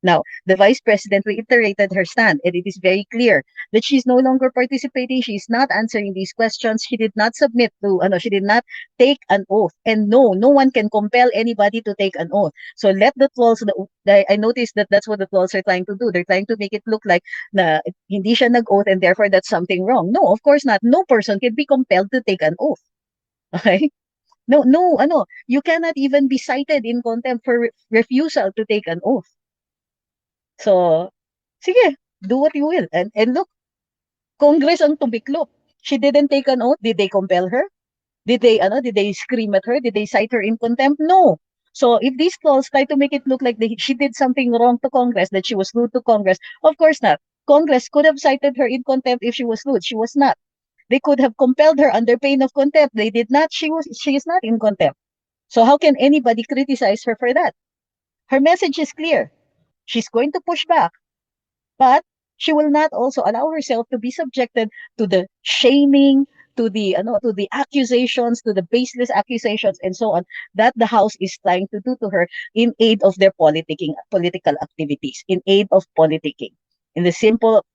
Now, the Vice President reiterated her stand, and it is very clear that she's no longer participating. She's not answering these questions. She did not submit to, she did not take an oath. And no one can compel anybody to take an oath. So let the trolls, I noticed that that's what the trolls are trying to do. They're trying to make it look like na hindi siya nag-oath and therefore that's something wrong. No, of course not. No person can be compelled to take an oath. Okay? No, you cannot even be cited in contempt for refusal to take an oath. So, sige, do what you will. And look, Congress ang tumiklop. She didn't take an oath. Did they compel her? Did they scream at her? Did they cite her in contempt? No. So if these trolls try to make it look like she did something wrong to Congress, that she was rude to Congress, of course not. Congress could have cited her in contempt if she was rude. She was not. They could have compelled her under pain of contempt. They did not. She is not in contempt. So how can anybody criticize her for that? Her message is clear. She's going to push back, but she will not also allow herself to be subjected to the shaming, to the accusations, to the baseless accusations and so on that the House is trying to do to her in aid of their political activities, in aid of politicking.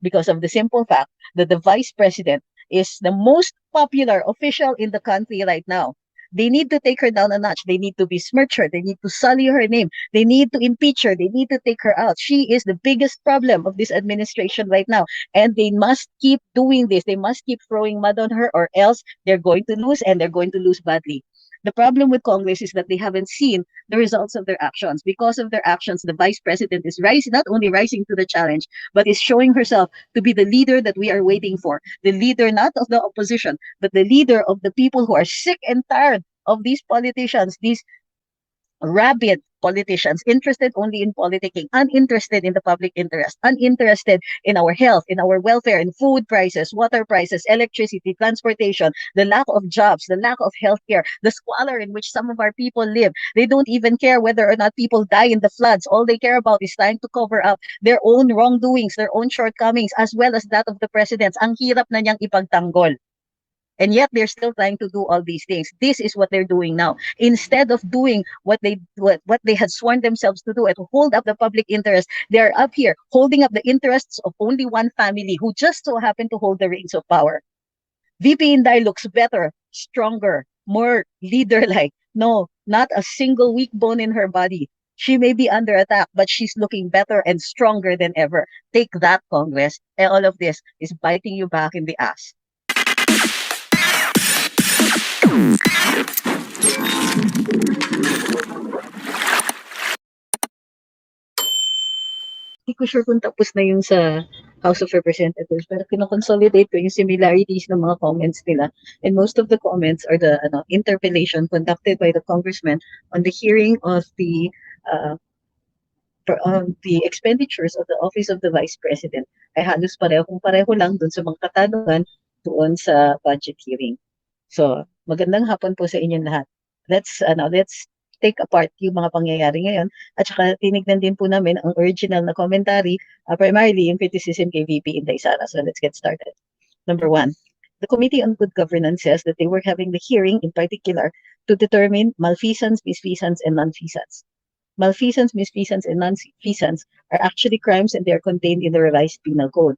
Because of the simple fact that the Vice President is the most popular official in the country right now. They need to take her down a notch. They need to besmirch her. They need to sully her name. They need to impeach her. They need to take her out. She is the biggest problem of this administration right now. And they must keep doing this. They must keep throwing mud on her, or else they're going to lose, and they're going to lose badly. The problem with Congress is that they haven't seen the results of their actions. Because of their actions, the Vice President is not only rising to the challenge, but is showing herself to be the leader that we are waiting for. The leader not of the opposition, but the leader of the people who are sick and tired of these politicians, these rabid politicians, interested only in politicking, uninterested in the public interest, uninterested in our health, in our welfare, in food prices, water prices, electricity, transportation, the lack of jobs, the lack of healthcare, the squalor in which some of our people live. They don't even care whether or not people die in the floods. All they care about is trying to cover up their own wrongdoings, their own shortcomings, as well as that of the presidents. Ang hirap na niyang ipagtanggol. And yet they're still trying to do all these things. This is what they're doing now. Instead of doing what they had sworn themselves to do and to hold up the public interest, they are up here holding up the interests of only one family who just so happen to hold the reins of power. VP Inday looks better, stronger, more leader-like. No, not a single weak bone in her body. She may be under attack, but she's looking better and stronger than ever. Take that, Congress. And all of this is biting you back in the ass. Hindi ko sure kung tapos na yung sa House of Representatives, pero kinoconsolidate ko yung similarities ng mga comments nila. And most of the comments are the interpellation conducted by the congressman on the hearing of the expenditures of the Office of the Vice President. Ay halos pareho lang dun sa mga katanungan doon sa budget hearing. So, magandang hapon po sa inyong lahat. Let's take apart yung mga pangyayari ngayon at saka tinignan din po namin ang original na commentary, primarily yung criticism kay VP Inday Sara. So let's get started. Number one, the Committee on Good Governance says that they were having the hearing in particular to determine malfeasance, misfeasance, and nonfeasance. Malfeasance, misfeasance, and nonfeasance are actually crimes and they are contained in the revised penal code,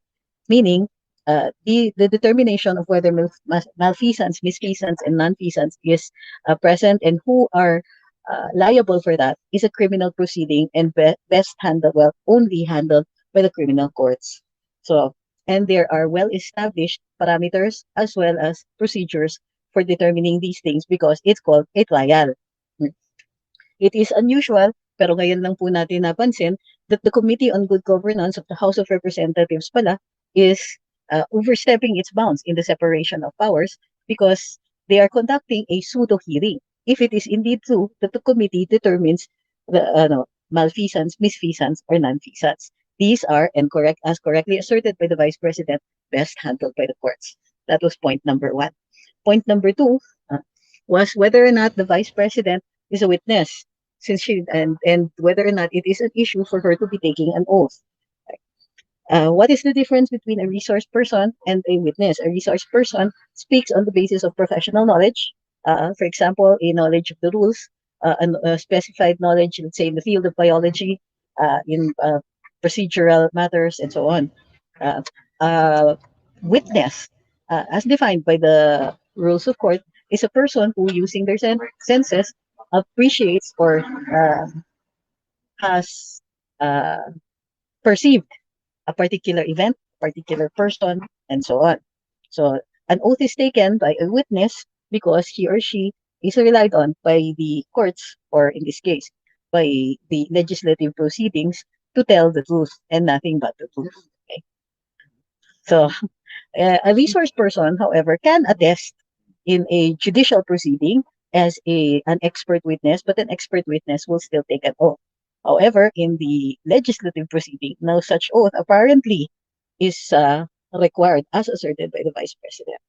meaning the determination of whether malfeasance, misfeasance, and nonfeasance is present and who are liable for that is a criminal proceeding and best handled, only handled by the criminal courts. So, and there are well-established parameters as well as procedures for determining these things because it's called a trial. It is unusual, pero ngayon lang po natin napansin that the Committee on Good Governance of the House of Representatives pala is overstepping its bounds in the separation of powers because they are conducting a pseudo hearing. If it is indeed true that the committee determines the malfeasance, misfeasance, or nonfeasance. These are, as correctly asserted by the Vice President, best handled by the courts. That was point number one. Point number two was whether or not the Vice President is a witness, and whether or not it is an issue for her to be taking an oath. What is the difference between a resource person and a witness? A resource person speaks on the basis of professional knowledge, for example, a knowledge of the rules, a specified knowledge, let's say in the field of biology, in procedural matters, and so on. Witness, as defined by the rules of court, is a person who, using their senses, appreciates or has perceived a particular event, particular person, and so on. So an oath is taken by a witness because he or she is relied on by the courts, or in this case, by the legislative proceedings, to tell the truth and nothing but the truth. Okay? So a resource person, however, can attest in a judicial proceeding as an expert witness, but an expert witness will still take an oath. However, in the legislative proceeding, no such oath apparently is required as asserted by the Vice President.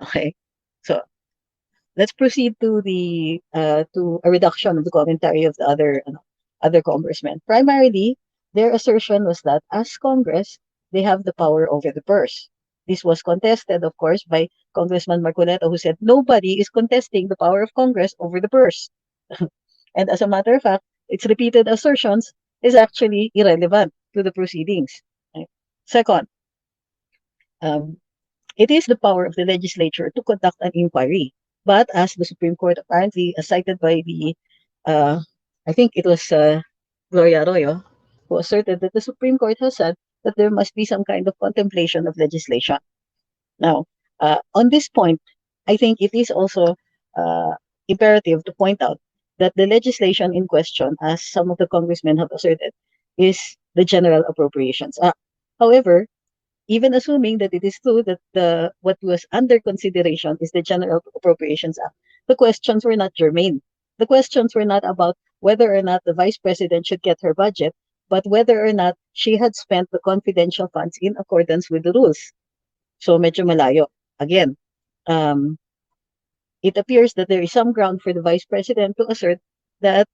Okay, so let's proceed to the to a reduction of the commentary of the other congressmen. Primarily, their assertion was that as Congress, they have the power over the purse. This was contested, of course, by Congressman Marcoleta, who said nobody is contesting the power of Congress over the purse. And as a matter of fact, its repeated assertions is actually irrelevant to the proceedings. Okay. Second, um, it is the power of the legislature to conduct an inquiry. But as the Supreme Court apparently, cited by the, uh, I think it was Gloria Arroyo, who asserted that the Supreme Court has said that there must be some kind of contemplation of legislation. Now, on this point, I think it is also uh, imperative to point out that the legislation in question, as some of the congressmen have asserted, is the General Appropriations Act. However, even assuming that it is true that the what was under consideration is the General Appropriations Act, the questions were not germane. The questions were not about whether or not the Vice President should get her budget, but whether or not she had spent the confidential funds in accordance with the rules. So medyo malayo. Again, um, it appears that there is some ground for the Vice President to assert that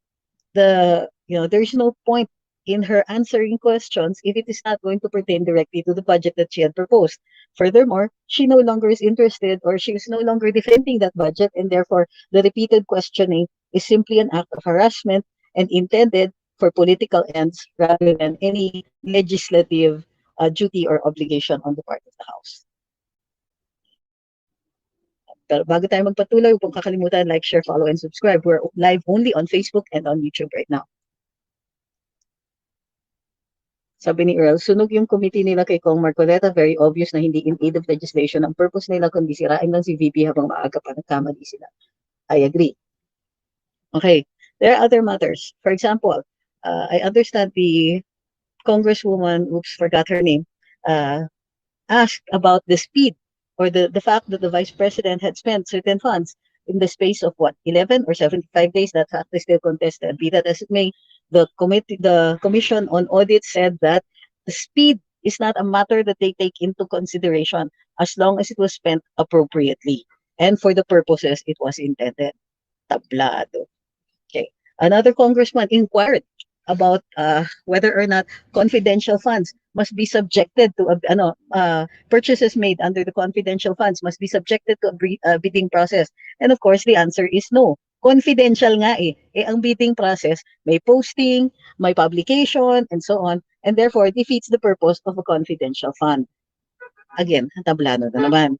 there is no point in her answering questions if it is not going to pertain directly to the budget that she had proposed. Furthermore, she no longer is interested, or she is no longer defending that budget, and therefore the repeated questioning is simply an act of harassment and intended for political ends rather than any legislative duty or obligation on the part of the House. Pero bago tayo magpatuloy, huwag pong kakalimutan, like, share, follow, and subscribe. We're live only on Facebook and on YouTube right now. Sabi ni Earl, sunog yung committee nila kay Kong Marcoleta. Very obvious na hindi in aid of legislation ang purpose nila, kundi sirain lang si VP habang maaga pa nagkamali sila. I agree. Okay, there are other matters. For example, I understand the Congresswoman, oops, forgot her name, asked about the speed or the fact that the Vice President had spent certain funds in the space of 11 or 75 days. That fact is still contested. Be that as it may, the Commission on Audit said that the speed is not a matter that they take into consideration as long as it was spent appropriately and for the purposes it was intended. Tablado. Okay. Another congressman inquired about whether or not confidential funds must be subjected to purchases made under the confidential funds must be subjected to a bidding process. And of course, the answer is no. Confidential nga eh. Ang bidding process, may posting, may publication, and so on, and therefore defeats the purpose of a confidential fund. Again, tablano na naman.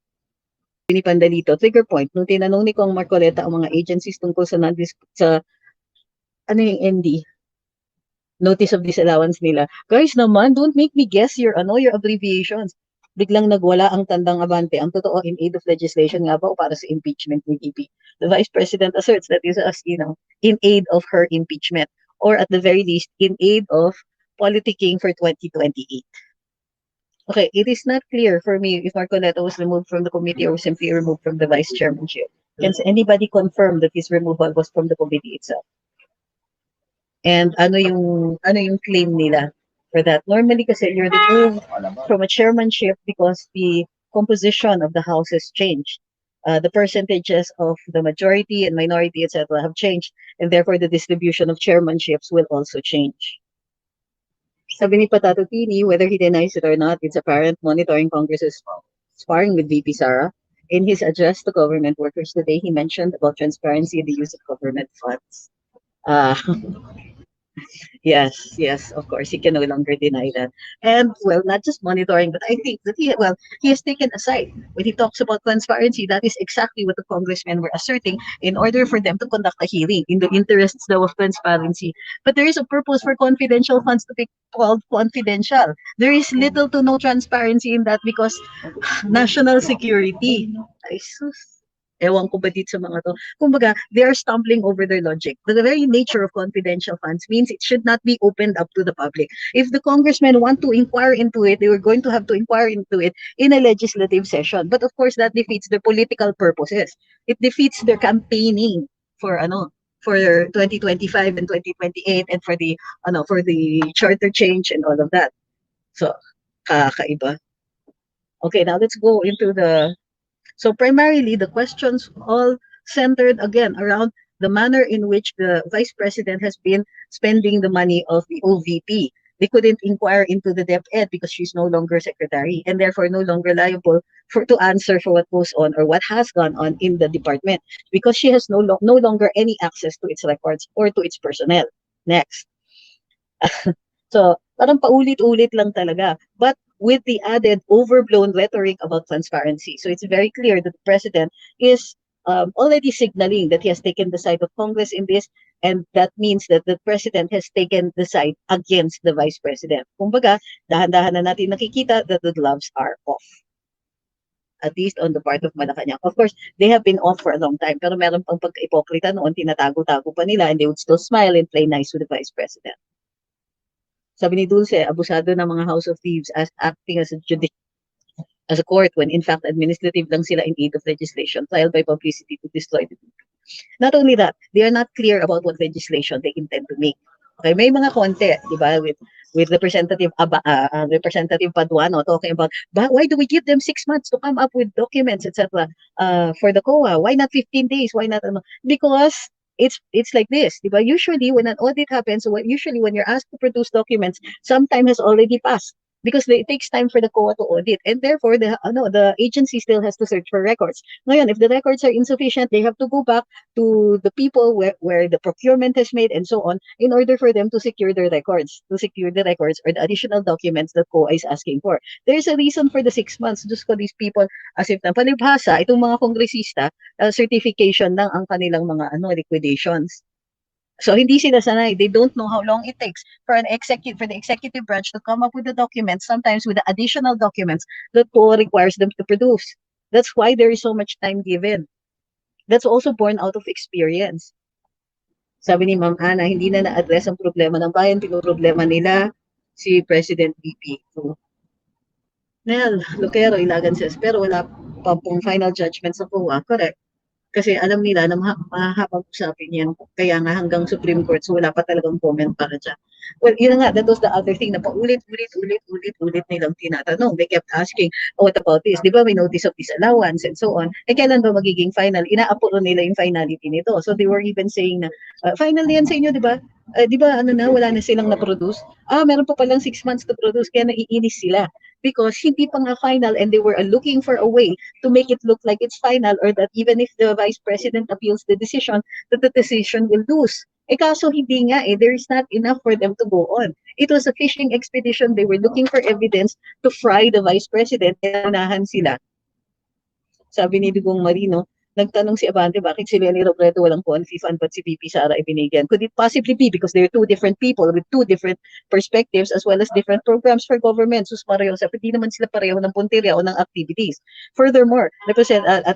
Ni Pandalito, trigger point, nung tinanong ni Kong Marcoleta ang mga agencies tungkol sa ano yung ND, notice of disallowance nila. Guys naman, don't make me guess your abbreviations. Biglang nagwala ang tandang abante. Ang totoo, in aid of legislation nga ba o para sa impeachment ni VP? The Vice President asserts that is in aid of her impeachment, or at the very least, in aid of politicking for 2028. Okay, it is not clear for me if Marcoleta was removed from the committee or simply removed from the vice chairmanship. Can anybody confirm that his removal was from the committee itself? And ano yung claim nila for that? Normally kasi you're removed from a chairmanship because the composition of the House has changed. The percentages of the majority and minority, etc., have changed, and therefore the distribution of chairmanships will also change. Sabi ni Patato Tini, whether he denies it or not, it's apparent monitoring Congress's sparring with VP Sara. In his address to government workers today, he mentioned about transparency in the use of government funds. Yes, of course, he can no longer deny that. And well, not just monitoring, but I think that he has taken a side. When he talks about transparency, that is exactly what the congressmen were asserting in order for them to conduct a hearing in the interests now of transparency. But there is a purpose for confidential funds to be called confidential. There is little to no transparency in that because national security. Ay, sus. Ewan ko ba dito sa mga to. Kumbaga, they are stumbling over their logic. The very nature of confidential funds means it should not be opened up to the public. If the congressmen want to inquire into it, they were going to have to inquire into it in a legislative session. But of course, that defeats their political purposes. It defeats their campaigning for for 2025 and 2028 and for the charter change and all of that. So, kakaiba. Okay, now let's go into so primarily the questions all centered again around the manner in which the vice president has been spending the money of the OVP. They couldn't inquire into the DepEd because she's no longer secretary and therefore no longer liable to answer for what goes on or what has gone on in the department because she has no longer any access to its records or to its personnel. Next. So, parang paulit-ulit lang talaga. But with the added overblown rhetoric about transparency. So it's very clear that the president is already signaling that he has taken the side of Congress in this, and that means that the president has taken the side against the vice president. Kumbaga, dahan-dahan na natin nakikita that the gloves are off. At least on the part of Malacanang. Of course, they have been off for a long time, pero meron pang pagka-ipokrita noon, tinatago-tago pa nila, and they would still smile and play nice with the vice president. Sabi ni Dulce, abusado ng mga House of Thieves as acting as a court when in fact administrative lang sila in aid of legislation filed by publicity to destroy the people. Not only that, they are not clear about what legislation they intend to make. Okay, may mga konti, di ba, with Representative Paduano talking about why do we give them 6 months to come up with documents, etc. For the COA? Why not 15 days? Why not? Because it's like this, di ba? Usually when an audit happens, usually when you're asked to produce documents, some time has already passed because it takes time for the COA to audit, and therefore the agency still has to search for records. Ngayon, if the records are insufficient, they have to go back to the people where the procurement has made and so on in order for them to secure the records or the additional documents that COA is asking for. There's a reason for the 6 months. Just ko these people, as if na palibhasa, itong mga kongresista, certification lang ang kanilang mga liquidations. So hindi sila sanay. They don't know how long it takes for the executive branch to come up with the documents, sometimes with the additional documents that COA requires them to produce. That's why there is so much time given. That's also born out of experience. Sabi ni Ma'am Ana, hindi na na-address ang problema ng bayan, pinoproblema nila si President VP. So, Nel, Lucero, Ilagan says, pero wala pa pong final judgment sa COA. Correct. Kasi alam nila na mahabang usapin yan. Kaya nga hanggang Supreme Court, so wala pa talagang comment para dyan. Well, yun nga, that was the other thing na paulit-ulit nilang tinatanong. They kept asking, oh, what about this? Di ba may notice of disallowance and so on? Eh, kailan ba magiging final? Inaapuro nila yung finality nito. So they were even saying na, final yan sa inyo, di ba? Di ba, wala na silang na-produce? Meron pa palang 6 months to produce, kaya naiinis sila. Because hindi pa nga final and they were looking for a way to make it look like it's final or that even if the vice president appeals the decision, that the decision will lose. Eh kaso hindi nga there is not enough for them to go on. It was a fishing expedition. They were looking for evidence to fry the vice president. Kaya unahan sila. Sabi ni Dugong Marino, nagtanong si Abante, bakit si Leni Robredo walang confi fund but si VP Sara ay binigyan? Could it possibly be because they're two different people with two different perspectives as well as different programs for government? Sus pareho, hindi naman sila pareho ng puntirya o ng activities. Furthermore, at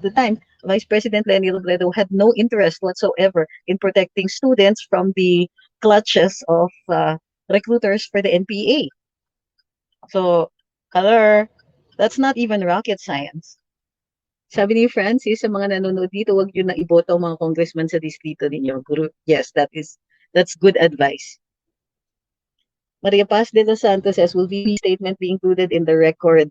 the time, Vice President Leni Robredo had no interest whatsoever in protecting students from the clutches of recruiters for the NPA. So, color, that's not even rocket science. Sabi ni Francis, sa mga nanonood dito, wag yun na iboto ang mga congressman sa distrito ninyo. Guru, yes, that's good advice. Maria Paz de los Santos says, will VP statement be included in the record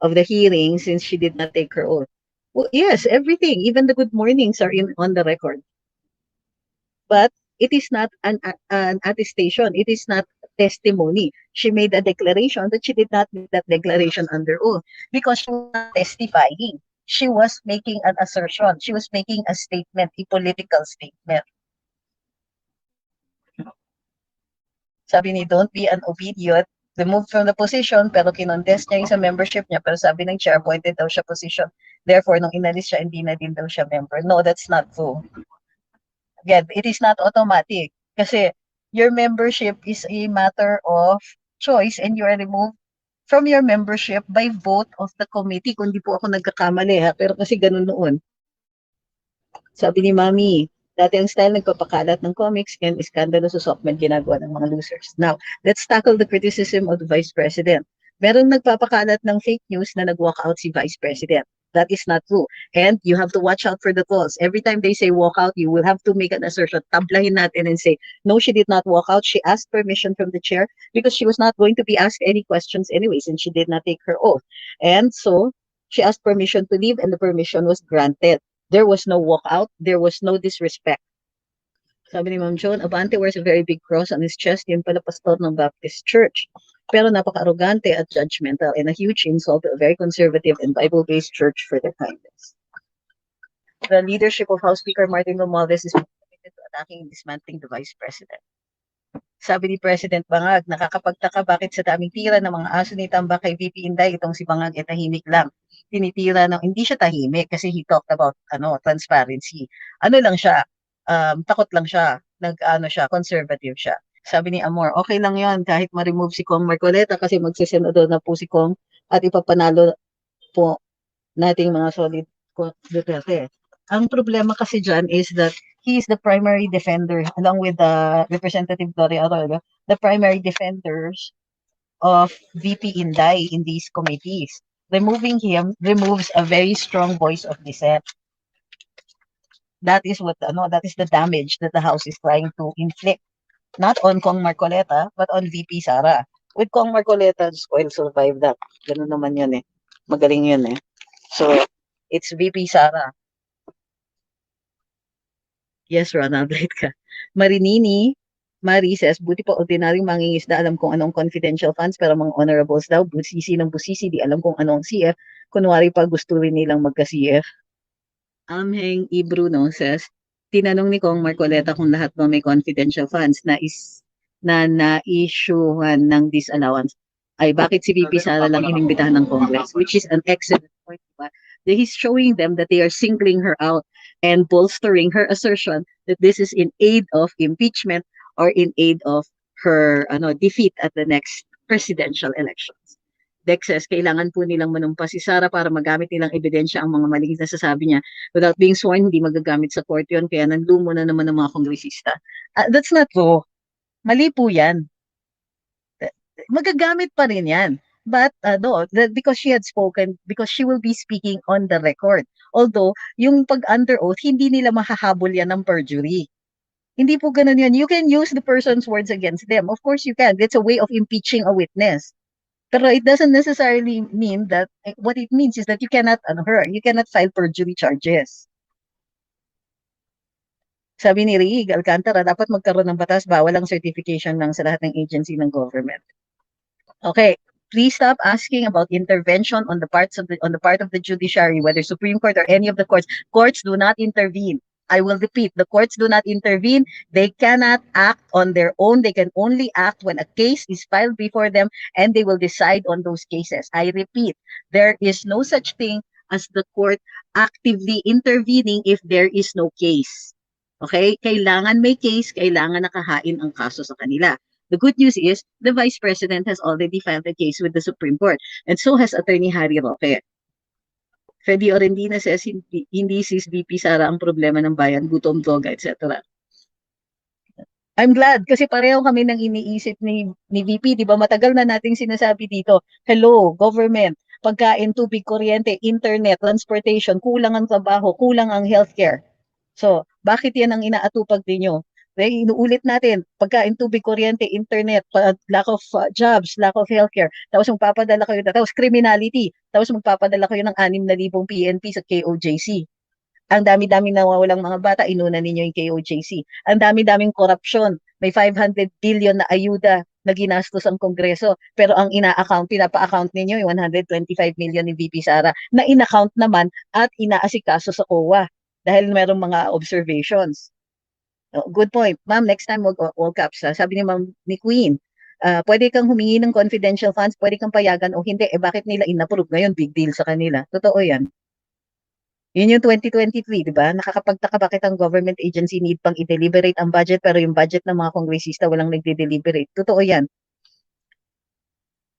of the hearing since she did not take her oath? Well, yes, everything, even the good mornings are on the record. But it is not an attestation. It is not testimony. She made a declaration that she did not make that declaration under oath because she was not testifying. She was making an assertion. She was making a statement, a political statement. Sabi ni, don't be an obedient, removed from the position, pero kinontest niya yung sa membership niya, pero sabi ng chair, appointed daw siya position. Therefore, nung inalis siya, hindi na din daw siya member. No, that's not true. Again, it is not automatic. Kasi your membership is a matter of choice and you are removed from your membership by vote of the committee. Kung di po ako nagkakamali ha, pero kasi ganun noon. Sabi ni Mami, dati ang style nagpapakalat ng comics and iskandalo sa Sokmed ginagawa ng mga losers. Now, let's tackle the criticism of the Vice President. Merong nagpapakalat ng fake news na nag-walk out si Vice President. That is not true. And you have to watch out for the calls. Every time they say walk out, you will have to make an assertion. Tablahin natin and say, no, she did not walk out. She asked permission from the chair because she was not going to be asked any questions anyways, and she did not take her oath. And so, she asked permission to leave and the permission was granted. There was no walkout. There was no disrespect. Sabi ni Ma'am Joan, Abante wears a very big cross on his chest. Yun pala pastor ng Baptist Church. Pero napaka-arrogante at judgmental and a huge insult to a very conservative and Bible-based church for their kindness. The leadership of House Speaker Martin Romualdez is committed to attacking and dismantling the Vice President. Sabi ni President Bangag, nakakapagtaka bakit sa daming tira ng mga aso ni Tamba kay VP Inday, itong si Bangag ay tahimik lang. Tinitira ng, hindi siya tahimik kasi he talked about transparency. Ano lang siya, takot lang siya, siya, conservative siya. Sabi ni Amor, okay lang yon kahit ma-remove si Kong Marcoleta kasi magsisenador na po si Kong at ipapanalo po nating mga solid Duterte. Ang problema kasi dyan is that he is the primary defender, along with the Representative Gloria Arroyo, the primary defenders of VP Inday in these committees. Removing him removes a very strong voice of dissent. That is the damage that the House is trying to inflict. Not on Kong Marcoleta, but on VP Sara. With Kong Marcoleta, will survive that. Ganun naman yun eh. Magaling yun eh. So, it's VP Sara. Yes, Ronald, right ka. Marinini, Mari says, buti pa ordinaryong mangingisda, alam kung anong confidential funds, pero mga honorables daw, busisi ng busisi, di alam kung anong CF. Kunwari pa gusto rin nilang magka-CF. Amheng E. Bruno says, tinanong ni Kong Marcoleta kung lahat ba may confidential funds na na-issuehan ng disallowance. Ay, bakit si VP Sara lang inimbitahan ng Congress? Which is an excellent point. Diba? He's showing them that they are singling her out and bolstering her assertion that this is in aid of impeachment or in aid of her defeat at the next presidential elections. Dex says, kailangan po nilang manumpa si Sara para magamit nilang ebidensya ang mga maling nasasabi niya. Without being sworn, hindi magagamit sa court yun, kaya nanlumo na naman ng mga kongresista. That's not true. Mali po yan. Magagamit pa rin yan. But because she had spoken, because she will be speaking on the record. Although, yung pag under oath, hindi nila mahahabol yan ng perjury. Hindi po ganun yun. You can use the person's words against them. Of course you can. It's a way of impeaching a witness. Pero it doesn't necessarily mean that, what it means is that you cannot file perjury charges. Sabi ni Riig Alcantara, dapat magkaroon ng batas, bawal ang certification ng sa lahat ng agency ng government. Okay, please stop asking about intervention on the part of the judiciary, whether Supreme Court or any of the courts. Courts do not intervene. I will repeat, the courts do not intervene. They cannot act on their own. They can only act when a case is filed before them and they will decide on those cases. I repeat, there is no such thing as the court actively intervening if there is no case. Okay? Kailangan may case, kailangan nakahain ang kaso sa kanila. The good news is the Vice President has already filed a case with the Supreme Court and so has Attorney Harry Roque. Freddy Orendina says, hindi sis VP Sara ang problema ng bayan, gutom, droga, etc. I'm glad kasi pareho kami nang iniisip ni VP, di ba? Matagal na nating sinasabi dito, hello, government, pagkain, tubig, kuryente, internet, transportation, kulang ang trabaho, kulang ang healthcare. So, bakit yan ang inaatupag ninyo? Inuulit natin, pagkain, tubig, kuryente, internet, lack of jobs, lack of healthcare, tapos magpapadala kayo, tapos criminality, tapos magpapadala kayo ng 6,000 PNP sa KOJC. Ang dami-daming nawawalang mga bata, inuna ninyo yung KOJC. Ang dami-daming korupsyon, may 500 billion na ayuda na ginastos ang Kongreso, pero ang pinapa-account ninyo yung 125 million ni VP Sara na in-account naman at inaasikaso sa COA dahil merong mga observations. Oh, good point. Ma'am, next time wag all caps. Sabi ni Ma'am ni Queen, pwede kang humingi ng confidential funds, pwede kang payagan o hindi. Eh bakit nila inapprove ngayon? Big deal sa kanila. Totoo yan. Yun yung 2023, di ba? Nakakapagtaka bakit ang government agency need pang i-deliberate ang budget pero yung budget ng mga kongresista walang nagde-deliberate. Totoo yan.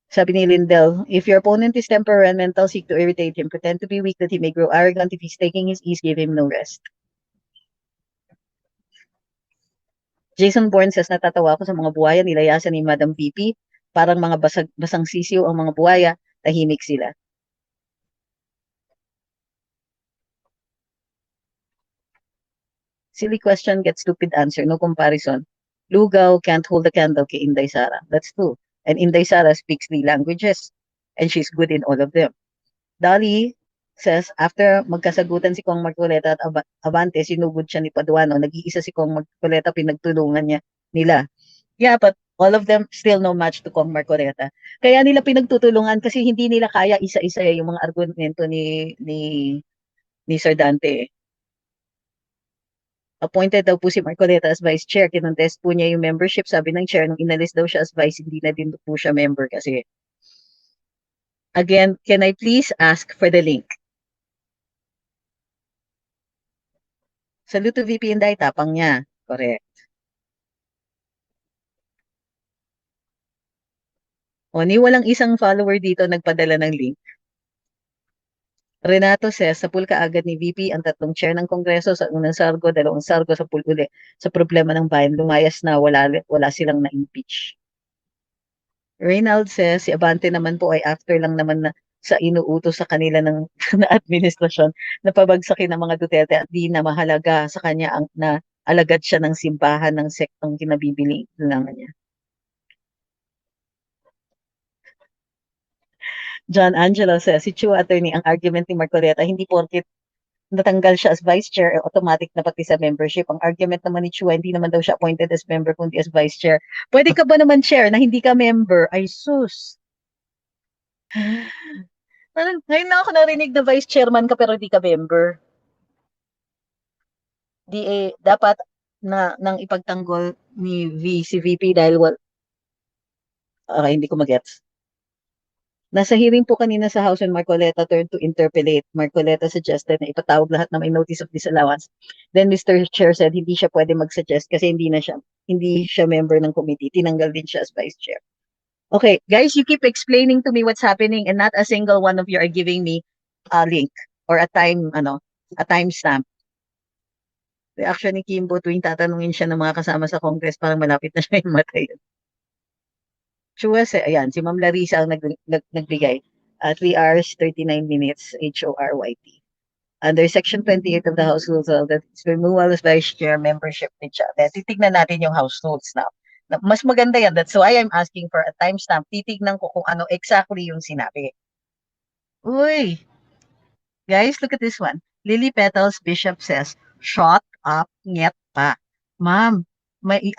Sabi ni Lindell, if your opponent is temperamental, seek to irritate him, pretend to be weak that he may grow arrogant. If he's taking his ease, give him no rest. Jason Bourne says, natatawa ako sa mga buhaya, nilayasan ni Madam VP. Parang mga basang sisiw ang mga buhaya, tahimik sila. Silly question gets stupid answer, no comparison. Lugaw can't hold a candle kay Inday Sara. That's true. And Inday Sara speaks 3 languages. And she's good in all of them. Dolly says, after magkasagutan si Kong Marcoleta at Abante, sinugod siya ni Paduano. Nag-iisa si Kong Marcoleta, pinagtulungan nila. Yeah, but all of them still no match to Kong Marcoleta. Kaya nila pinagtutulungan kasi hindi nila kaya isa-isa yung mga argumento ni Sir Dante. Appointed daw po si Marcoleta as vice chair. Kinontest po niya yung membership. Sabi ng chair, nung inalis daw siya as vice, hindi na din po siya member kasi. Again, can I please ask for the link? Salute to VP Inday, tapang niya. Correct. O, ni walang isang follower dito nagpadala ng link. Renato says, sa pool kaagad ni VP ang 3 chair ng Kongreso sa unang sargo, 2 sargo sa pool uli. Sa problema ng bayan, lumayas na wala silang na-impeach. Reynald says, si Abante naman po ay after lang naman na sa inuutos sa kanila ng na administrasyon na pabagsakin ng mga Duterte at di na mahalaga sa kanya ang na alagad siya ng simbahan ng sektong kinabibili lang niya. John Angelo says, si Chua attorney ang argument ni Marcoleta, hindi porket natanggal siya as vice chair, automatic na pati sa membership. Ang argument naman ni Chua, hindi naman daw siya appointed as member, kundi as vice chair. Pwede ka ba naman chair na hindi ka member? Ay sus. Parang, ngayon na ako narinig na vice chairman ka pero hindi ka member. Di dapat na nang ipagtanggol ni si VP dahil hindi ko magets. Nasa hearing po kanina sa House when Marcoleta turned to interpellate. Marcoleta suggested na ipatawag lahat na may notice of disallowance. Then Mr. Chair said hindi siya pwede mag-suggest kasi hindi siya member ng committee. Tinanggal din siya as vice chair. Okay, guys, you keep explaining to me what's happening and not a single one of you are giving me a link or a timestamp. Reaction ni Kimbo tuwing tatanungin siya ng mga kasama sa Congress, parang malapit na siya yung matay. Chua, ayan, si Ma'am Larissa ang nagbigay. 3 hours, 39 minutes, HORYT. Under Section 28 of the House Rules, that removal as Vice Chair membership ni Cha. Titignan natin yung House Rules now. Mas maganda yan. That's why I'm asking for a timestamp. Titignan ko kung ano exactly yung sinabi. Uy! Guys, look at this one. Lily Petals Bishop says, shut up, nget pa. Ma'am,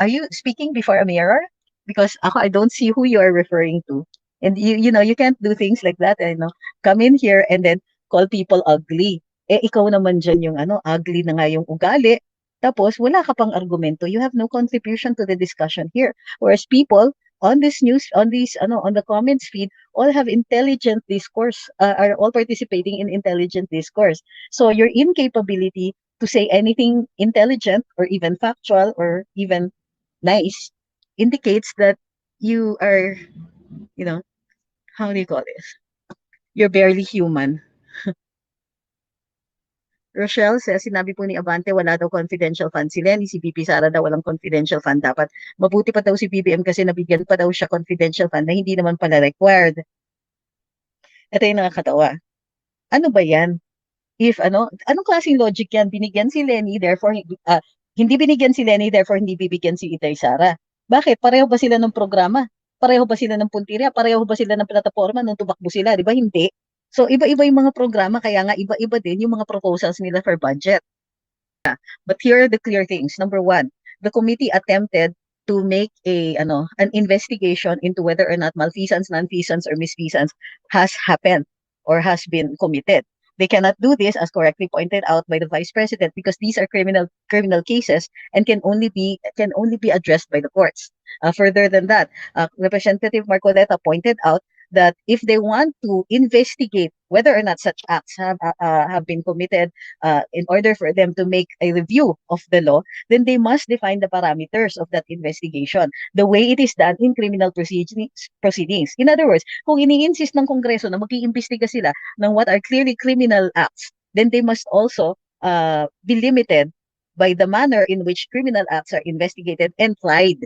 are you speaking before a mirror? Because I don't see who you are referring to. And you can't do things like that. Come in here and then call people ugly. Ikaw naman dyan yung ugly na nga yung ugali. Tapos, wala ka pang argumento. You have no contribution to the discussion here. Whereas people on this news, on the comments feed, all have intelligent discourse, are all participating in intelligent discourse. So your incapability to say anything intelligent or even factual or even nice indicates that you are, how do you call this? You're barely human. Rochelle says, sinabi po ni Abante, wala daw confidential fund si Lenny, si BP Sara daw walang confidential fund dapat. Mabuti pa daw si BBM kasi nabigyan pa daw siya confidential fund na hindi naman pala required. Ito yung nakakatawa. Ano ba yan? Anong klaseng logic yan? Binigyan si Lenny, therefore, hindi binigyan si Lenny, therefore hindi bibigyan si Itay Sara. Bakit? Pareho ba sila ng programa? Pareho ba sila ng puntirya? Pareho ba sila ng plataforma nung tumakbo sila? Di ba? Hindi. So, iba-iba yung mga programa, kaya nga iba-iba din yung mga proposals nila for budget. But here are the clear things. Number one, the committee attempted to make an investigation into whether or not malfeasance, nonfeasance, or misfeasance has happened or has been committed. They cannot do this, as correctly pointed out by the Vice President, because these are criminal cases and can only be addressed by the courts. Further than that, Representative Marcoleta pointed out that if they want to investigate whether or not such acts have been committed, in order for them to make a review of the law, then they must define the parameters of that investigation, the way it is done in criminal proceedings. In other words, kung ini-insist ng Kongreso na mag-iimbestiga sila ng what are clearly criminal acts, then they must also be limited by the manner in which criminal acts are investigated and tried.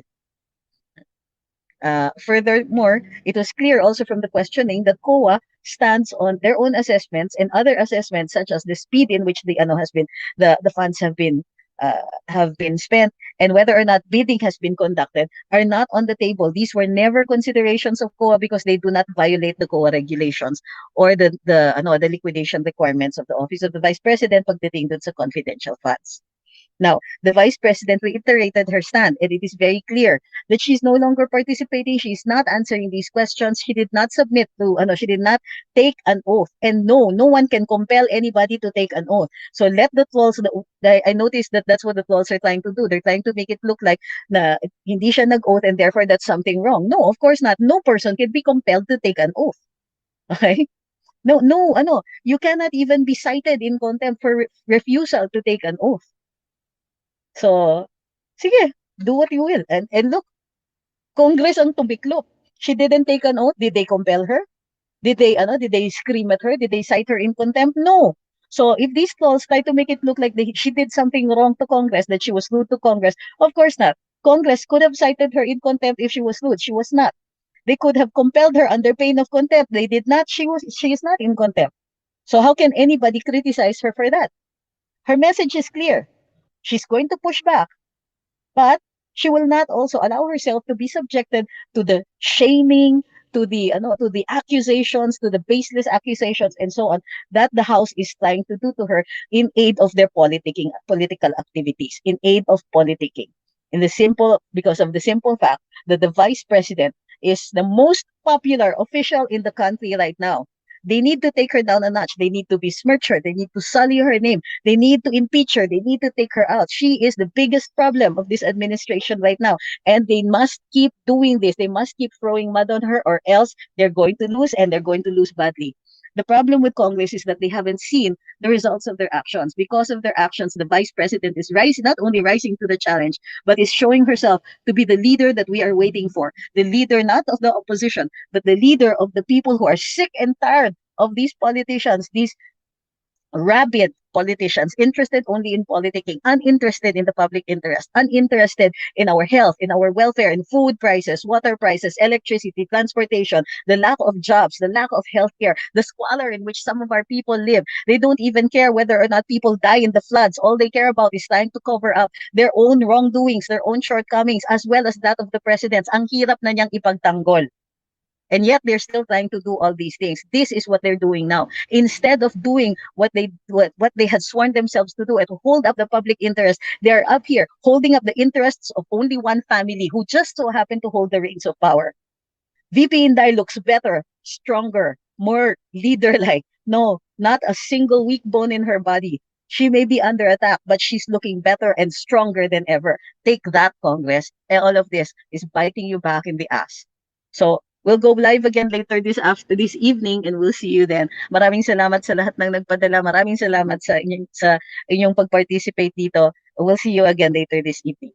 Furthermore, it was clear also from the questioning that COA stands on their own assessments and other assessments, such as the speed in which the funds have been spent, and whether or not bidding has been conducted, are not on the table. These were never considerations of COA because they do not violate the COA regulations or the liquidation requirements of the Office of the Vice President pagdating dun sa confidential funds. Now, the Vice President reiterated her stand, and it is very clear that she's no longer participating. She's not answering these questions. She did not she did not take an oath. And no one can compel anybody to take an oath. So let the trolls, I noticed that that's what the trolls are trying to do. They're trying to make it look like na hindi siya nag-oath and therefore that's something wrong. No, of course not. No person can be compelled to take an oath. Okay? No, you cannot even be cited in contempt for refusal to take an oath. So, sige, do what you will. And look, Congress ang tumiklop. She didn't take an oath. Did they compel her? Did they scream at her? Did they cite her in contempt? No. So if these trolls try to make it look like she did something wrong to Congress, that she was rude to Congress, of course not. Congress could have cited her in contempt if she was rude. She was not. They could have compelled her under pain of contempt. They did not. She is not in contempt. So how can anybody criticize her for that? Her message is clear. She's going to push back, but she will not also allow herself to be subjected to the shaming, to the accusations, to the baseless accusations, and so on that the House is trying to do to her in aid of their political activities, in aid of politicking. Because of the simple fact that the Vice President is the most popular official in the country right now. They need to take her down a notch. They need to besmirch her. They need to sully her name. They need to impeach her. They need to take her out. She is the biggest problem of this administration right now. And they must keep doing this. They must keep throwing mud on her, or else they're going to lose, and they're going to lose badly. The problem with Congress is that they haven't seen the results of their actions. Because of their actions, the Vice President is not only rising to the challenge, but is showing herself to be the leader that we are waiting for. The leader not of the opposition, but the leader of the people who are sick and tired of these politicians, these rabid politicians, interested only in politicking, uninterested in the public interest, uninterested in our health, in our welfare, in food prices, water prices, electricity, transportation, the lack of jobs, the lack of healthcare, the squalor in which some of our people live. They don't even care whether or not people die in the floods. All they care about is trying to cover up their own wrongdoings, their own shortcomings, as well as that of the presidents. Ang hirap na niyang ipagtanggol. And yet they're still trying to do all these things. This is what they're doing now. Instead of doing what they had sworn themselves to do and to hold up the public interest, they're up here holding up the interests of only one family who just so happen to hold the reins of power. VP Inday looks better, stronger, more leader-like. No, not a single weak bone in her body. She may be under attack, but she's looking better and stronger than ever. Take that, Congress. And all of this is biting you back in the ass. So, we'll go live again later this evening, and we'll see you then. Maraming salamat sa lahat ng nagpadala. Maraming salamat sa inyong pag-participate dito. We'll see you again later this evening.